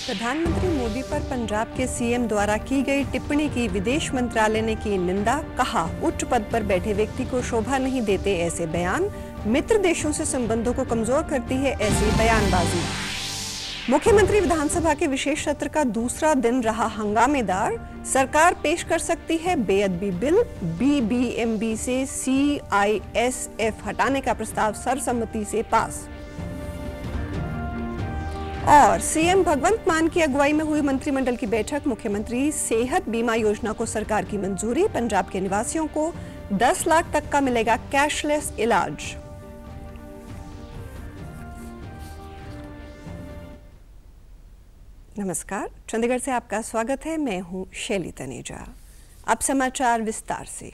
प्रधानमंत्री मोदी पर पंजाब के सीएम द्वारा की गई टिप्पणी की विदेश मंत्रालय ने की निंदा। कहा, उच्च पद पर बैठे व्यक्ति को शोभा नहीं देते ऐसे बयान। मित्र देशों से संबंधों को कमजोर करती है ऐसी बयानबाजी। मुख्यमंत्री विधानसभा के विशेष सत्र का दूसरा दिन रहा हंगामेदार। सरकार पेश कर सकती है बेअदबी बिल। बीबीएमबी से सीआईएसएफ हटाने का प्रस्ताव सर्वसम्मति से पास। और सीएम भगवंत मान की अगुवाई में हुई मंत्रिमंडल की बैठक। मुख्यमंत्री सेहत बीमा योजना को सरकार की मंजूरी। पंजाब के निवासियों को 10 लाख तक का मिलेगा कैशलेस इलाज। नमस्कार, चंडीगढ़ से आपका स्वागत है। मैं हूं शैली तनेजा। अब समाचार विस्तार से।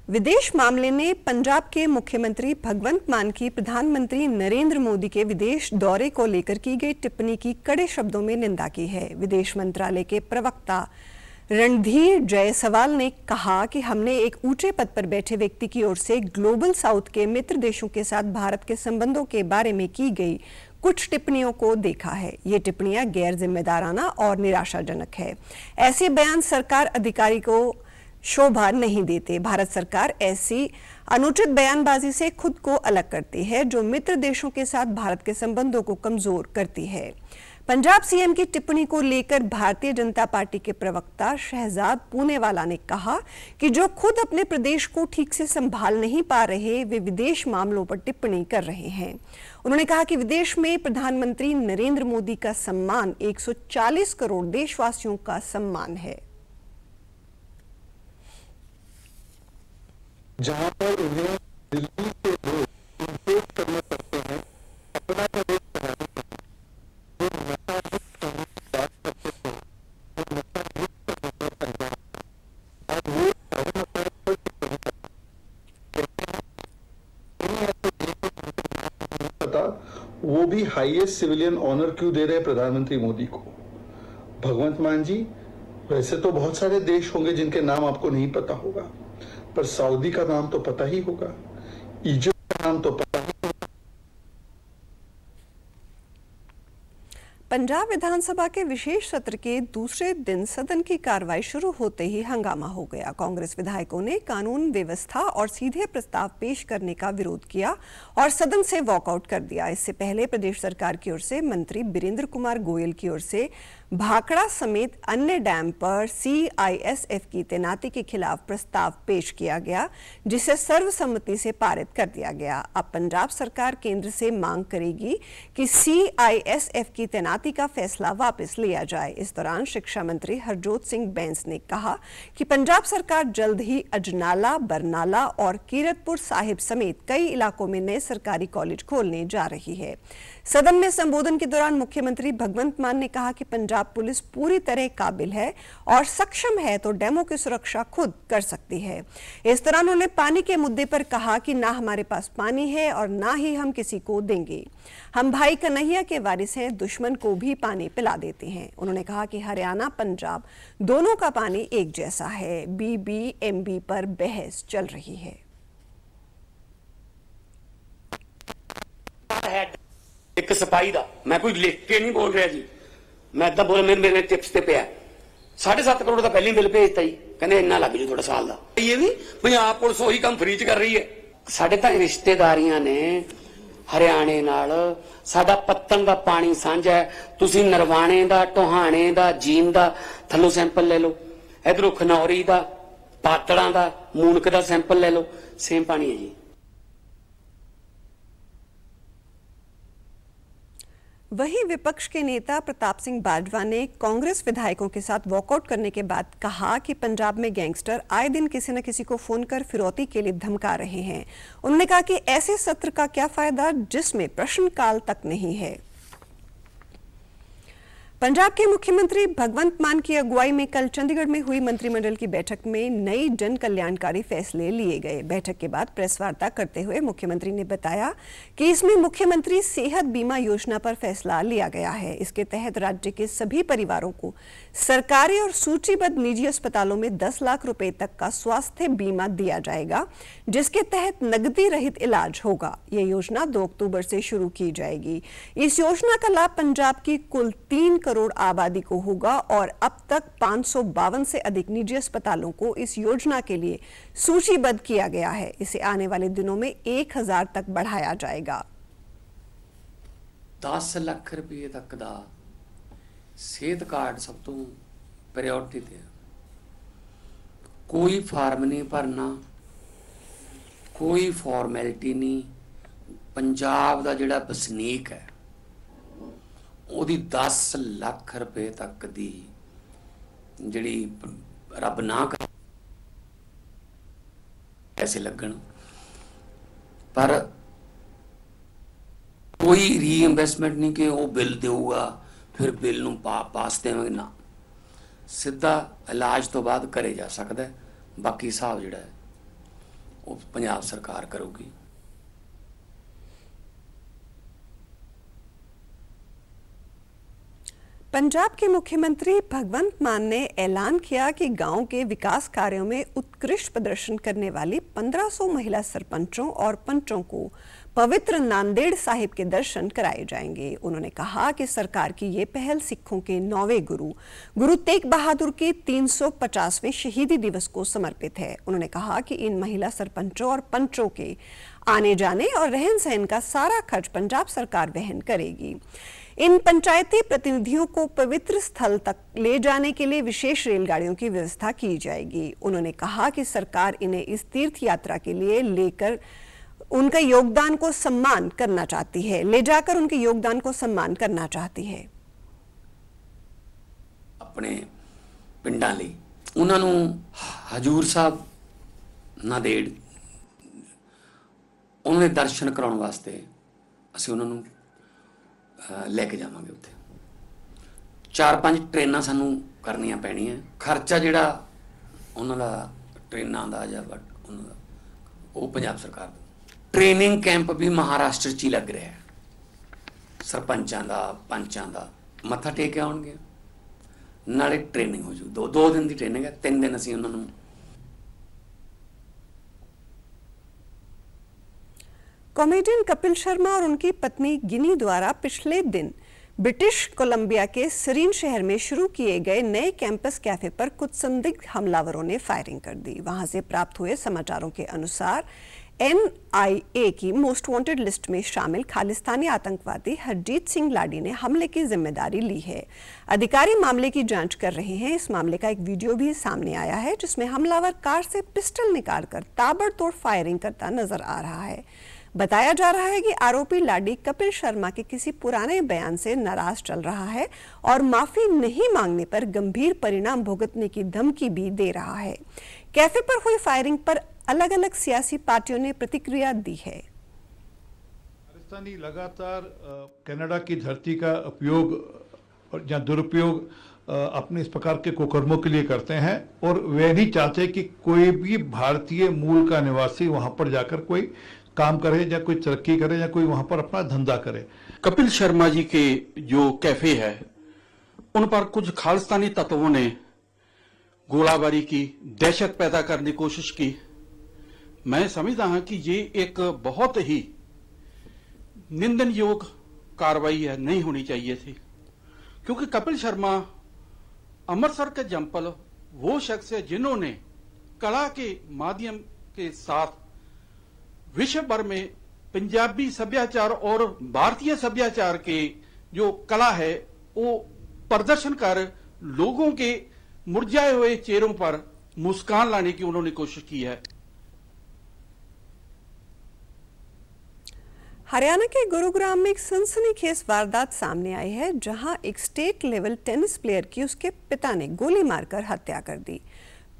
विदेश मामले ने पंजाब के मुख्यमंत्री भगवंत मान की प्रधानमंत्री नरेंद्र मोदी के विदेश दौरे को लेकर की गई टिप्पणी की कड़े शब्दों में निंदा की है। विदेश मंत्रालय के प्रवक्ता रणधीर जायसवाल ने कहा कि हमने एक ऊंचे पद पर बैठे व्यक्ति की ओर से ग्लोबल साउथ के मित्र देशों के साथ भारत के संबंधों के बारे में की गई कुछ टिप्पणियों को देखा है। ये टिप्पणियां गैर जिम्मेदाराना और निराशाजनक है। ऐसे बयान सरकार अधिकारी को शोभा नहीं देते। भारत सरकार ऐसी अनुचित बयानबाजी से खुद को अलग करती है जो मित्र देशों के साथ भारत के संबंधों को कमजोर करती है। पंजाब सीएम की टिप्पणी को लेकर भारतीय जनता पार्टी के प्रवक्ता शहजाद पूनेवाला ने कहा कि जो खुद अपने प्रदेश को ठीक से संभाल नहीं पा रहे, वे विदेश मामलों पर टिप्पणी कर रहे हैं। उन्होंने कहा कि विदेश में प्रधानमंत्री नरेंद्र मोदी का सम्मान 140 करोड़ देशवासियों का सम्मान है। जहां पर उन्हें दिल्ली के लोग इम्पोर्ट करना पड़ते हैं, अपना प्रदेश बनाने के लिए, जो नशा मुक्त करने की बात करते थे, वो नशा मुक्त करने पर पंजाब अब वो साधन पर टिप्पणी कहते हैं ऐसे देश नहीं पता वो भी हाईएस्ट सिविलियन ऑनर क्यों दे रहे हैं प्रधानमंत्री मोदी को। भगवंत मान जी, वैसे तो बहुत सारे देश होंगे जिनके नाम आपको नहीं पता होगा, पर सऊदी का नाम तो पता ही होगा, इजिप्ट का नाम तो पता ही होगा। पंजाब विधानसभा के विशेष सत्र के दूसरे दिन सदन की कार्रवाई शुरू होते ही हंगामा हो गया। कांग्रेस विधायकों ने कानून व्यवस्था और सीधे प्रस्ताव पेश करने का विरोध किया और सदन से वॉकआउट कर दिया। इससे पहले प्रदेश सरकार की ओर से मंत्री वीरेंद्र कुमार गोयल की ओर से भाखड़ा समेत अन्य डैम पर सीआईएसएफ की तैनाती के खिलाफ प्रस्ताव पेश किया गया, जिसे सर्वसम्मति से पारित कर दिया गया। अब पंजाब सरकार केंद्र से मांग करेगी कि सीआईएसएफ की तैनाती का फैसला वापस लिया जाए। इस दौरान शिक्षा मंत्री हरजोत सिंह बैंस ने कहा कि पंजाब सरकार जल्द ही अजनाला, बरनाला और कीरतपुर साहिब समेत कई इलाकों में नए सरकारी कॉलेज खोलने जा रही है। सदन में संबोधन के दौरान मुख्यमंत्री भगवंत मान ने कहा कि पंजाब पुलिस पूरी तरह काबिल है और सक्षम है तो डैमों की सुरक्षा खुद कर सकती है। इस दौरान उन्होंने पानी के मुद्दे पर कहा कि ना हमारे पास पानी है और ना ही हम किसी को देंगे। हम भाई कन्हैया के वारिस हैं, दुश्मन को भी पानी पिला देते हैं। उन्होंने कहा कि हरियाणा पंजाब दोनों का पानी एक जैसा है। बीबीएमबी पर बहस चल रही है। एक सफाई दा मैं कोई लिख के नहीं बोल रहा जी, मैं इदा बोल मेरे टिप्स ते पे 7.5 करोड़ का पहले बिल भेजता ही, कहते इन्ना लग जू थोड़ा साल का। ये भी पंजाब पुलिस वही काम फ्री च कर रही है। साडे तां रिश्तेदारियां ने हरियाणे नाल, साडा पत्तन दा पानी साझा है। तुसीं नरवाणे दा, टोहाणे दा, जींद दा थल्लों सैंपल ले लो, इधरों खनौरी दा, पातड़ां दा, मूनक दा सैंपल ले लो, सेम पानी है जी। वहीं विपक्ष के नेता प्रताप सिंह बाजवा ने कांग्रेस विधायकों के साथ वॉकआउट करने के बाद कहा कि पंजाब में गैंगस्टर आए दिन किसी न किसी को फोन कर फिरौती के लिए धमका रहे हैं। उन्होंने कहा कि ऐसे सत्र का क्या फायदा जिसमें प्रश्नकाल तक नहीं है। पंजाब के मुख्यमंत्री भगवंत मान की अगुवाई में कल चंडीगढ़ में हुई मंत्रिमंडल की बैठक में नई जन कल्याणकारी फैसले लिए गए। बैठक के बाद प्रेस वार्ता करते हुए मुख्यमंत्री ने बताया कि इसमें मुख्यमंत्री सेहत बीमा योजना पर फैसला लिया गया है। इसके तहत राज्य के सभी परिवारों को सरकारी और सूचीबद्ध निजी अस्पतालों में 10 लाख रुपए तक का स्वास्थ्य बीमा दिया जाएगा, जिसके तहत नकदी रहित इलाज होगा। यह योजना 2 अक्टूबर से शुरू की जाएगी। इस योजना का लाभ पंजाब की कुल 3 करोड़ आबादी को होगा और अब तक 552 से अधिक निजी अस्पतालों को इस योजना के लिए सूचीबद्ध किया गया है। इसे आने वाले दिनों में 1000 तक बढ़ाया जाएगा। 10 ਲੱਖ ਰੁਪਏ ਤੱਕ ਦਾ ਸਿਹਤ ਕਾਰਡ ਸਭ ਤੋਂ ਪ੍ਰਾਇੋਰਟੀ ਤੇ ਹੈ। ਕੋਈ ਫਾਰਮ ਨਹੀਂ ਭਰਨਾ, ਕੋਈ ਫਾਰਮੈਲਿਟੀ ਨਹੀਂ। ਪੰਜਾਬ ਦਾ ਜਿਹੜਾ ਵਸਨੀਕ ਹੈ ਉਹਦੀ 10 ਲੱਖ ਰੁਪਏ ਤੱਕ ਦੀ ਜਿਹੜੀ ਰੱਬ ਨਾ ਕਰੇ ਪੈਸੇ ਲੱਗਣ, ਪਰ कोई रीइंवेस्टमेंट नहीं कि वो बिल देगा फिर बिल नूं पास देवांगे ना, सीधा इलाज तो बाद करे जा सकता है। बाकी हिसाब जिहड़ा है वो पंजाब सरकार करूगी। पंजाब के मुख्यमंत्री भगवंत मान ने ऐलान किया कि गांव के विकास कार्यों में उत्कृष्ट प्रदर्शन करने वाली 1500 महिला सरपंचों और पंचों को पवित्र नांदेड़ साहिब के दर्शन कराए जाएंगे। उन्होंने कहा कि सरकार की ये पहल सिखों के 9वें गुरु तेग बहादुर के 350वें शहीदी दिवस को समर्पित है। उन्होंने कहा कि इन महिला सरपंचों और पंचों के आने जाने और रहन सहन का सारा खर्च पंजाब सरकार वहन करेगी। इन पंचायती प्रतिनिधियों को पवित्र स्थल तक ले जाने के लिए विशेष रेलगाड़ियों की व्यवस्था की जाएगी। उन्होंने कहा कि सरकार इन्हें इस तीर्थ यात्रा के लिए लेकर उनके योगदान को सम्मान करना चाहती है, ले जाकर उनके योगदान को सम्मान करना चाहती है। अपने पिंडां लई उन्हां नूं हजूर साहब नांदेड़ उन्होंने दर्शन कराउण वास्ते असीं उन्हां नूं लेके जावांगे। उत्थे 4-5 ट्रेनां सानूं करनियां पैणीਆਂ। खर्चा जिहड़ा उन्हां दा ट्रेनां दा जां उन्हां दा ਉਹ पंजाब सरकार ਦਾ। ट्रेनिंग कैंप भी महाराष्ट्र च ही लग रहा है। सरपंचां दा पंचां दा मत्था टेक के आउणगे, नाले ट्रेनिंग हो जू। 2 दिन की ट्रेनिंग है, 3 दिन असीं उन्हां नूं। कॉमेडियन कपिल शर्मा और उनकी पत्नी गिनी द्वारा पिछले दिन ब्रिटिश कोलंबिया के सरीन शहर में शुरू किए गए नए कैंपस कैफे पर कुछ संदिग्ध हमलावरों ने फायरिंग कर दी। वहां से प्राप्त हुए समाचारों के अनुसार NIA की मोस्ट वांटेड लिस्ट में शामिल खालिस्तानी आतंकवादी हरजीत सिंह लाडी ने हमले की जिम्मेदारी ली है। अधिकारी मामले की जांच कर रहे हैं। इस मामले का एक वीडियो भी सामने आया है, जिसमें हमलावर कार से पिस्टल निकालकर ताबड़तोड़ फायरिंग करता नजर आ रहा है। बताया जा रहा है कि आरोपी लाडी कपिल शर्मा के किसी पुराने बयान से नाराज चल रहा है और माफी नहीं मांगने पर गंभीर परिणाम भुगतने की धमकी भी दे रहा है। कैफे पर हुई फायरिंग पर अलग अलग सियासी पार्टियों ने प्रतिक्रिया दी है। पाकिस्तानी लगातार कनाडा की धरती का उपयोग और या दुरुपयोग अपने इस प्रकार के कुकर्मों के लिए करते हैं और वे नहीं चाहते कि कोई भी भारतीय मूल का निवासी वहां पर जाकर कोई काम करे या कोई तरक्की करे या कोई वहां पर अपना धंधा करे। कपिल शर्मा जी के जो कैफे है उन पर कुछ खालिस्तानी तत्वों ने गोलाबारी की, दहशत पैदा करने की कोशिश की। मैं समझता हूं कि ये एक बहुत ही निंदन योग कार्रवाई है, नहीं होनी चाहिए थी, क्योंकि कपिल शर्मा अमृतसर के जंपल वो शख्स है जिन्होंने कला के माध्यम के साथ विश्व भर में पंजाबी सभ्याचार और भारतीय सभ्याचार के जो कला है वो प्रदर्शन कर लोगों के मुरझाए हुए चेहरों पर मुस्कान लाने की उन्होंने कोशिश की है। हरियाणा के गुरुग्राम में एक सनसनीखेज वारदात सामने आई है, जहां एक स्टेट लेवल टेनिस प्लेयर की उसके पिता ने गोली मारकर हत्या कर दी।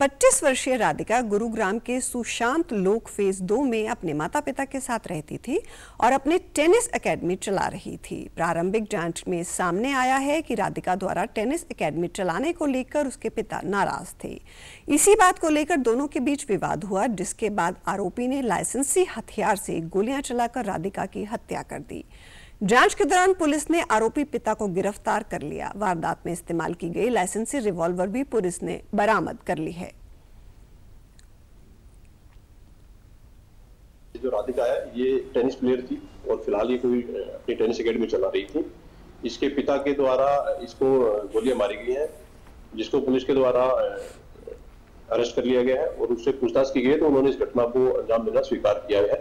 25 वर्षीय राधिका गुरुग्राम के सुशांत लोक फेज 2 में अपने माता पिता के साथ रहती थी और अपने टेनिस एकेडमी चला रही थी। प्रारंभिक जांच में सामने आया है कि राधिका द्वारा टेनिस एकेडमी चलाने को लेकर उसके पिता नाराज थे। इसी बात को लेकर दोनों के बीच विवाद हुआ, जिसके बाद आरोपी ने लाइसेंसी हथियार से गोलियां चलाकर राधिका की हत्या कर दी। जांच के दौरान पुलिस ने आरोपी पिता को गिरफ्तार कर लिया। वारदात में इस्तेमाल की गई लाइसेंसी रिवॉल्वर भी पुलिस ने बरामद कर ली है। जो राधिका है ये टेनिस प्लेयर थी और फिलहाल ये कोई अपनी टेनिस एकेडमी चला रही थी। इसके पिता के द्वारा इसको गोलियां मारी गई हैं, जिसको पुलिस के द्वारा अरेस्ट कर लिया गया है और उससे पूछताछ की गई है तो उन्होंने इस घटना को अंजाम देना स्वीकार किया है।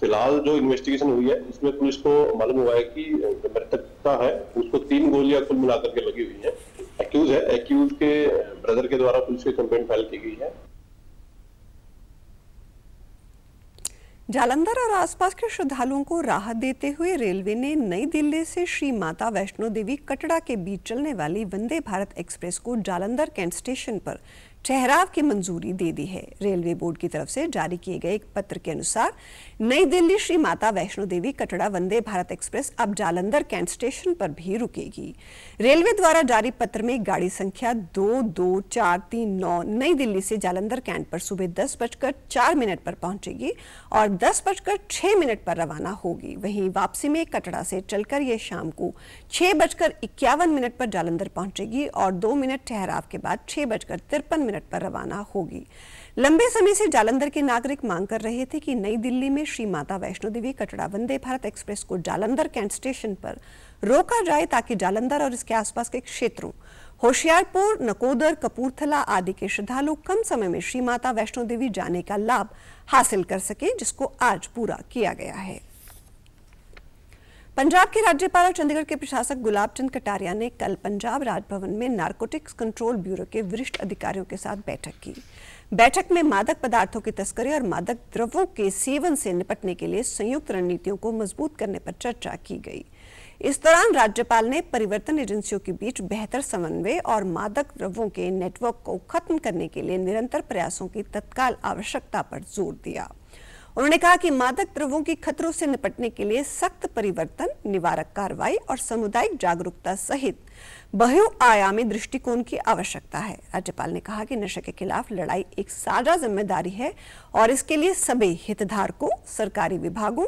फिलहाल जो इन्वेस्टिगेशन हुई है इसमें पुलिस को मालूम हुआ है कि जो मृतकता है उसको 3 गोलियां कुल मिलाकर के लगी हुई है। एक्यूज के ब्रदर के द्वारा पुलिस की कंप्लेंट फाइल की गई है। जालंधर और आसपास के श्रद्धालुओं को राहत देते हुए रेलवे ने नई दिल्ली से श्री माता वैष्णो देवी कटरा के बीच चलने वाली वंदे भारत एक्सप्रेस को जालंधर कैंट स्टेशन पर ठहराव की मंजूरी दे दी है। रेलवे बोर्ड की तरफ से जारी किए गए एक पत्र के अनुसार नई दिल्ली श्री माता वैष्णो देवी कटरा वंदे भारत एक्सप्रेस अब जालंधर कैंट स्टेशन पर भी रुकेगी। रेलवे द्वारा जारी पत्र में गाड़ी संख्या 22439 नई दिल्ली से जालंधर कैंट पर सुबह 10:04 पर पहुंचेगी और 10:06 पर रवाना होगी। वहीं वापसी में कटरा से चलकर ये शाम को 6:51 पर जालंधर पहुंचेगी और 2 मिनट ठहराव के बाद 6:53 पर रवाना होगी। लंबे समय से जालंधर के नागरिक मांग कर रहे थे कि नई दिल्ली में श्री माता वैष्णो देवी कटरा वंदे भारत एक्सप्रेस को जालंधर कैंट स्टेशन पर रोका जाए ताकि जालंधर और इसके आसपास के क्षेत्रों होशियारपुर, नकोदर, कपूरथला आदि के श्रद्धालु कम समय में श्री माता वैष्णो देवी जाने का लाभ हासिल कर सके, जिसको आज पूरा किया गया है। पंजाब के राज्यपाल और चंडीगढ़ के प्रशासक गुलाब चंद कटारिया ने कल पंजाब राजभवन में नारकोटिक्स कंट्रोल ब्यूरो के वरिष्ठ अधिकारियों के साथ बैठक की। बैठक में मादक पदार्थों की तस्करी और मादक द्रव्यों के सेवन से निपटने के लिए संयुक्त रणनीतियों को मजबूत करने पर चर्चा की गई। इस दौरान राज्यपाल ने परिवर्तन एजेंसियों के बीच बेहतर समन्वय और मादक द्रव्यों के नेटवर्क को खत्म करने के लिए निरंतर प्रयासों की तत्काल आवश्यकता पर जोर दिया। उन्होंने कहा कि मादक द्रव्यों की खतरों से निपटने के लिए सख्त परिवर्तन, निवारक कार्रवाई और सामुदायिक जागरूकता सहित बहुआयामी दृष्टिकोण की आवश्यकता है। राज्यपाल ने कहा कि नशे के खिलाफ लड़ाई एक साझा जिम्मेदारी है और इसके लिए सभी हितधारकों, सरकारी विभागों,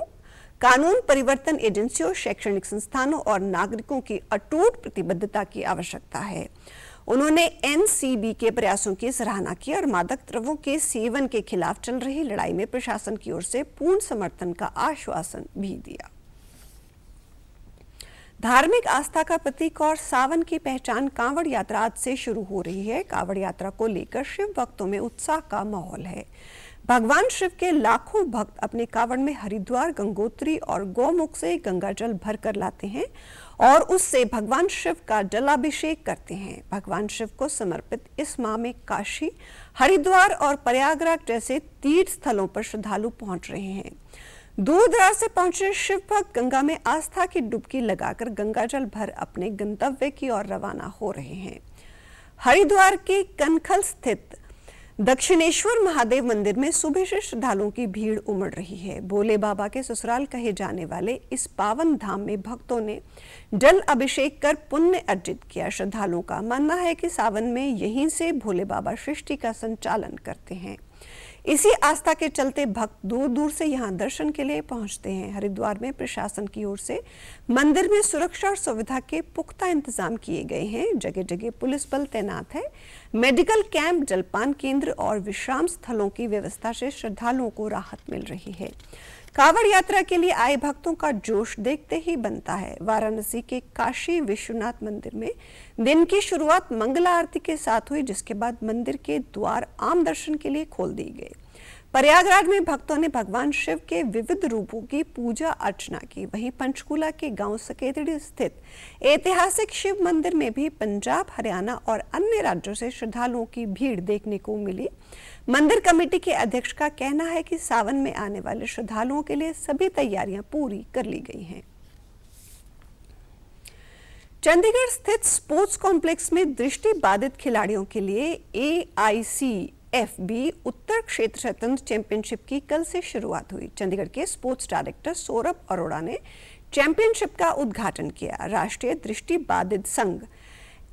कानून परिवर्तन एजेंसियों, शैक्षणिक संस्थानों और नागरिकों की अटूट प्रतिबद्धता की आवश्यकता है। उन्होंने एनसीबी के प्रयासों की सराहना की और मादक द्रव्यों के सेवन के खिलाफ चल रही लड़ाई में प्रशासन की ओर से पूर्ण समर्थन का आश्वासन भी दिया। धार्मिक आस्था का प्रतीक और सावन की पहचान कांवड़ यात्रा आज से शुरू हो रही है। कांवड़ यात्रा को लेकर शिव भक्तों में उत्साह का माहौल है। भगवान शिव के लाखों भक्त अपने कांवड़ में हरिद्वार, गंगोत्री और गौमुख से गंगा जल भरकर लाते हैं और उससे भगवान शिव का जलाभिषेक करते हैं। भगवान शिव को समर्पित इस माह में काशी, हरिद्वार और प्रयागराज जैसे तीर्थ स्थलों पर श्रद्धालु पहुंच रहे हैं। दूर दराज से पहुंचे शिव भक्त गंगा में आस्था की डुबकी लगाकर गंगा जल भर अपने गंतव्य की ओर रवाना हो रहे हैं। हरिद्वार के कनखल स्थित दक्षिणेश्वर महादेव मंदिर में सुबह से श्रद्धालुओं की भीड़ उमड़ रही है। भोले बाबा के ससुराल कहे जाने वाले इस पावन धाम में भक्तों ने जल अभिषेक कर पुण्य अर्जित किया। श्रद्धालुओं का मानना है कि सावन में यहीं से भोले बाबा सृष्टि का संचालन करते हैं। इसी आस्था के चलते भक्त दूर दूर से यहां दर्शन के लिए पहुंचते हैं। हरिद्वार में प्रशासन की ओर से मंदिर में सुरक्षा और सुविधा के पुख्ता इंतजाम किए गए हैं। जगह जगह पुलिस बल तैनात है। मेडिकल कैंप, जलपान केंद्र और विश्राम स्थलों की व्यवस्था से श्रद्धालुओं को राहत मिल रही है। कांवड़ यात्रा के लिए आए भक्तों का जोश देखते ही बनता है। वाराणसी के काशी विश्वनाथ मंदिर में दिन की शुरुआत मंगला आरती के साथ हुई, जिसके बाद मंदिर के द्वार आम दर्शन के लिए खोल दिए गए। प्रयागराज में भक्तों ने भगवान शिव के विविध रूपों की पूजा अर्चना की। वहीं पंचकूला के गांव सकेतड़ी स्थित ऐतिहासिक शिव मंदिर में भी पंजाब, हरियाणा और अन्य राज्यों से श्रद्धालुओं की भीड़ देखने को मिली। मंदिर कमेटी के अध्यक्ष का कहना है कि सावन में आने वाले श्रद्धालुओं के लिए सभी तैयारियां पूरी कर ली गई हैं। चंडीगढ़ स्थित स्पोर्ट्स कॉम्प्लेक्स में दृष्टि बाधित खिलाड़ियों के लिए AIC FB उत्तर क्षेत्र शतरंज चैंपियनशिप की कल से शुरुआत हुई। चंडीगढ़ के स्पोर्ट्स डायरेक्टर सौरभ अरोड़ा ने चैंपियनशिप का उद्घाटन किया। राष्ट्रीय दृष्टिबाधित संघ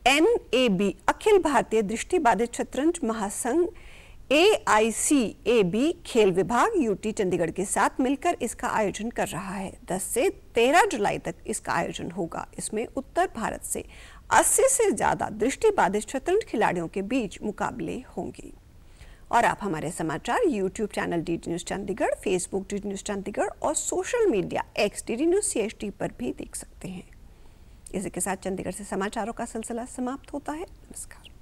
NAB अखिल भारतीय दृष्टिबाधित शतरंज महासंघ AICAB खेल विभाग UT चंडीगढ़ के साथ मिलकर इसका आयोजन कर रहा है। 10 से 13 जुलाई तक इसका आयोजन होगा। इसमें उत्तर भारत से 80 से ज्यादा दृष्टिबाधित शतरंज खिलाड़ियों के बीच मुकाबले होंगे। और आप हमारे समाचार YouTube channel DD news Chandigarh, Facebook DD news Chandigarh और social media X DD news CHD पर भी देख सकते हैं। इसी के साथ चंडीगढ़ से समाचारों का सिलसिला समाप्त होता है। नमस्कार।